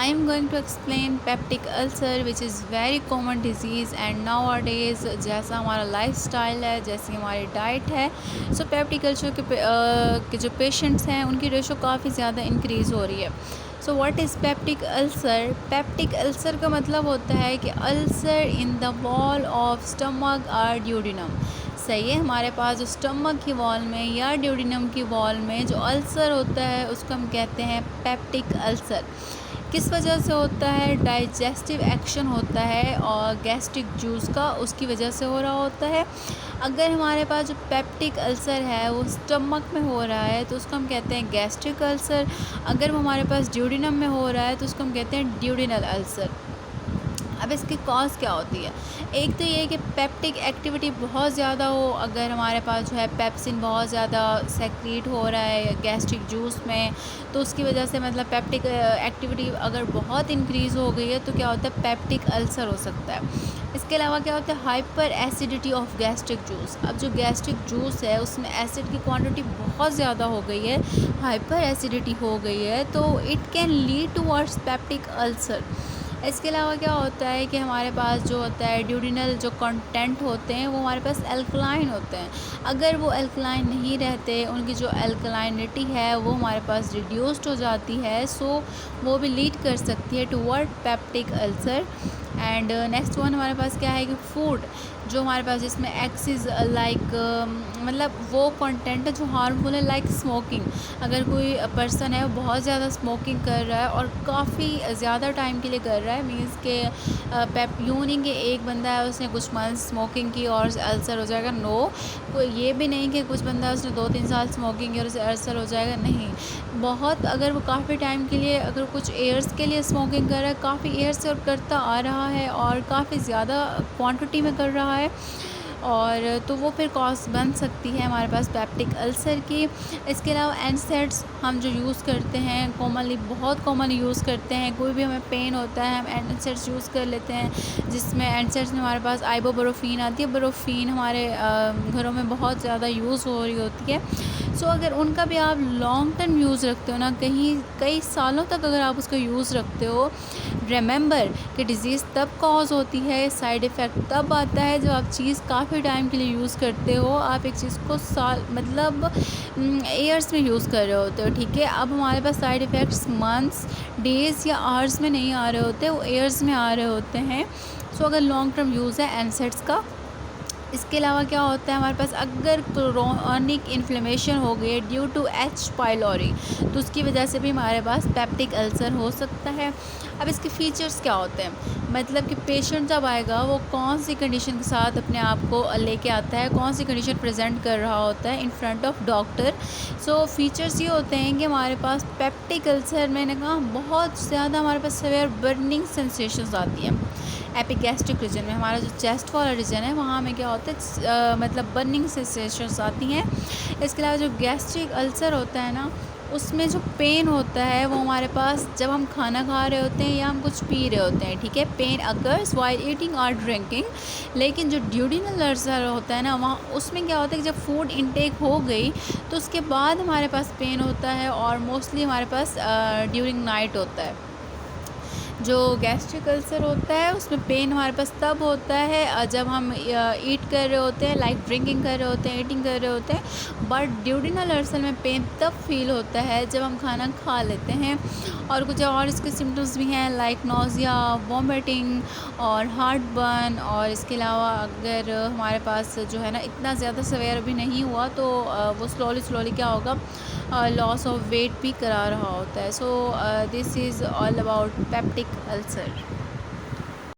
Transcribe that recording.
I am going to explain peptic ulcer which is very common disease and nowadays जैसा हमारा lifestyle है, जैसी हमारी डाइट है, सो पेप्टिक अल्सर के जो पेशेंट्स हैं उनकी रेशो काफ़ी ज़्यादा इंक्रीज़ हो रही है। So what is peptic ulcer? Peptic ulcer का मतलब होता है कि ulcer in the wall of stomach और ड्यूडिनम। सही है, हमारे पास जो स्टमक की वॉल में या ड्यूडिनम की वॉल में जो अल्सर होता है उसको हम कहते हैं पेप्टिक अल्सर। किस वजह से होता है? डाइजेस्टिव एक्शन होता है और गैस्ट्रिक जूस का उसकी वजह से हो रहा होता है। अगर हमारे पास जो पेप्टिक अल्सर है वो स्टमक में हो रहा है तो उसको हम कहते हैं गैस्ट्रिक अल्सर। अगर वो हमारे पास ड्यूडिनम में हो रहा है तो उसको हम कहते हैं ड्यूडिनल अल्सर। अब इसकी कॉज क्या होती है? एक तो ये कि पेप्टिक एक्टिविटी बहुत ज़्यादा हो, अगर हमारे पास जो है पेप्सिन बहुत ज़्यादा सेक्रीट हो रहा है गैस्ट्रिक जूस में, तो उसकी वजह से मतलब पेप्टिक एक्टिविटी अगर बहुत इंक्रीज़ हो गई है तो क्या होता है, पेप्टिक अल्सर हो सकता है। इसके अलावा क्या होता है, hyper acidity of gastric juice. अब जो गैस्ट्रिक जूस है उसमें एसिड की क्वांटिटी बहुत ज़्यादा हो गई है, हाइपर एसिडिटी हो गई है, तो it can lead towards peptic ulcer. इसके अलावा क्या होता है कि हमारे पास जो होता है ड्यूडिनल जो कंटेंट होते हैं वो हमारे पास एल्कलाइन होते हैं। अगर वो एल्कलाइन नहीं रहते, उनकी जो एल्कलाइनिटी है वो हमारे पास रिड्यूस्ड हो जाती है, सो वो भी लीड कर सकती है toward peptic ulcer. And next one हमारे पास क्या है कि फूड जो हमारे पास जिसमें एक्सिस लाइक मतलब वो कंटेंट है जो हार्मफुल है, लाइक स्मोकिंग। अगर कोई पर्सन है वो बहुत ज़्यादा स्मोकिंग कर रहा है और काफ़ी ज़्यादा टाइम के लिए कर रहा है, मीन्स के पेप यूँ नहीं कि एक बंदा है उसने कुछ मंथ स्मोकिंग की और अल्सर हो जाएगा, नो। कोई ये भी नहीं कि कुछ बंदा उसने 2-3 साल स्मोकिंग की और उसे अल्सर हो जाएगा, नहीं। बहुत अगर वो काफ़ी टाइम के लिए, अगर कुछ ईयर्स के लिए स्मोकिंग कर रहा है, काफ़ी ईयर्स से और करता आ रहा है और काफ़ी ज़्यादा क्वांटिटी में कर रहा है, और तो वो फिर कॉज बन सकती है हमारे पास पेप्टिक अल्सर की। इसके अलावा एनसेड्स हम जो यूज़ करते हैं कॉमनली, बहुत कॉमनली यूज़ करते हैं, कोई भी हमें पेन होता है हम एनसेड्स यूज़ कर लेते हैं, जिसमें एनसेड्स में हमारे पास आइबोबुप्रोफीन आती है। बुप्रोफीन हमारे घरों में बहुत ज़्यादा यूज़ हो रही होती है। सो अगर उनका भी आप लॉन्ग टर्म यूज़ रखते हो ना, कहीं कई सालों तक अगर आप उसका यूज़ रखते हो, रिमेंबर कि डिज़ीज़ तब कॉज होती है, साइड इफ़ेक्ट तब आता है जब आप चीज़ काफ़ी टाइम के लिए यूज़ करते हो। आप एक चीज़ को साल मतलब ईयर्स में यूज़ कर रहे होते हो, ठीक है। अब हमारे पास साइड इफ़ेक्ट्स मंथ्स, डेज़ या आवर्स में नहीं आ रहे होते, वो ईयर्स में आ रहे होते हैं। सो अगर लॉन्ग टर्म यूज़ है एनसेड्स का। इसके अलावा क्या होता है हमारे पास, अगर क्रोनिक इन्फ्लेमेशन हो गई है ड्यू टू एच पाइलोरी, तो उसकी वजह से भी हमारे पास पेप्टिक अल्सर हो सकता है। अब इसके फीचर्स क्या होते हैं, मतलब कि पेशेंट जब आएगा वो कौन सी कंडीशन के साथ अपने आप को लेके आता है, कौन सी कंडीशन प्रेजेंट कर रहा होता है in front of doctor. So features ये होते हैं कि हमारे पास पेप्टिक अल्सर, मैंने कहा बहुत ज़्यादा हमारे पास सेवियर बर्निंग सेंसेशंस आती हैं। एपिगैस्ट्रिक रीजन में, हमारा जो चेस्ट वाला रीजन है वहाँ में क्या होता है मतलब बर्निंग सेंसेशंस आती हैं। इसके अलावा जो गैस्ट्रिक अल्सर होता है ना, उसमें जो पेन होता है वो हमारे पास जब हम खाना खा रहे होते हैं या हम कुछ पी रहे होते हैं, ठीक है, पेन अकर्स वाइल ईटिंग और ड्रिंकिंग। लेकिन जो ड्यूडिनल अल्सर होता है ना, वहाँ उसमें क्या होता है कि जब फूड इनटेक हो गई तो उसके बाद हमारे पास पेन होता है और मोस्टली हमारे पास ड्यूरिंग नाइट होता है। जो गैस्ट्रिक अल्सर होता है उसमें पेन हमारे पास तब होता है जब हम ईट कर रहे होते हैं, लाइक ड्रिंकिंग कर रहे होते हैं, ईटिंग कर रहे होते हैं। बट ड्यूडिनल अल्सर में पेन तब फील होता है जब हम खाना खा लेते हैं। और कुछ और इसके सिम्टम्स भी हैं, लाइक नोज़िया, वॉमिटिंग और हार्ट बर्न। और इसके अलावा अगर हमारे पास जो है ना इतना ज़्यादा सवेयर अभी नहीं हुआ तो वो स्लोली क्या होगा, लॉस ऑफ वेट भी करा रहा होता है। So this is all about peptic ulcer.